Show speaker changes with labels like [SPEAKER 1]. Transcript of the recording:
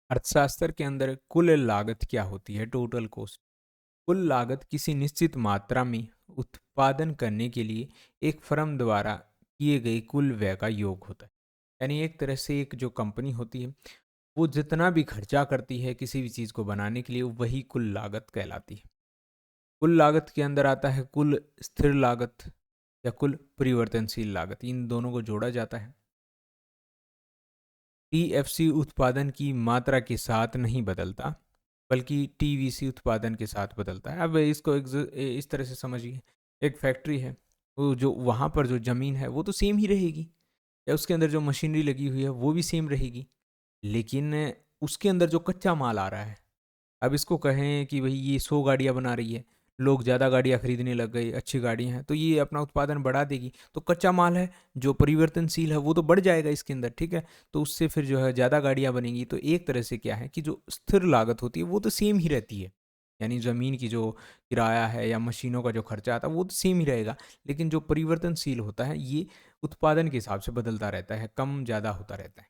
[SPEAKER 1] अर्थशास्त्र के अंदर कुल लागत क्या होती है? Total cost. कुल लागत किसी निश्चित मात्रा में उत्पादन करने के लिए एक फर्म द्वारा किए गए कुल व्यय का योग होता है। यानी एक तरह से एक जो कंपनी होती है, वो जितना भी खर्चा करती है किसी भी चीज़ को बनाने के लिए, वही कुल लागत कहलाती है। कुल लागत के अंदर आता है कुल स्थिर लागत या कुल परिवर्तनशील लागत, इन दोनों को जोड़ा जाता है। टीएफसी उत्पादन की मात्रा के साथ नहीं बदलता, बल्कि टीवीसी उत्पादन के साथ बदलता है। अब इसको इस तरह से समझिए, एक फैक्ट्री है, वो जो वहाँ पर जो ज़मीन है वो तो सेम ही रहेगी, या उसके अंदर जो मशीनरी लगी हुई है वो भी सेम रहेगी, लेकिन उसके अंदर जो कच्चा माल आ रहा है, अब इसको कहें कि भाई ये 100 गाड़ियाँ बना रही है, लोग ज़्यादा गाड़ियाँ खरीदने लग गए, अच्छी गाड़ी हैं, तो ये अपना उत्पादन बढ़ा देगी, तो कच्चा माल है जो परिवर्तनशील है वो तो बढ़ जाएगा इसके अंदर, ठीक है। तो उससे फिर जो है ज़्यादा गाड़ियाँ बनेंगी, तो एक तरह से क्या है कि जो स्थिर लागत होती है वो तो सेम ही रहती है। यानी ज़मीन की जो किराया है या मशीनों का जो खर्चा आता है वो तो सेम ही रहेगा, लेकिन जो परिवर्तनशील होता है ये उत्पादन के हिसाब से बदलता रहता है, कम ज़्यादा होता रहता है।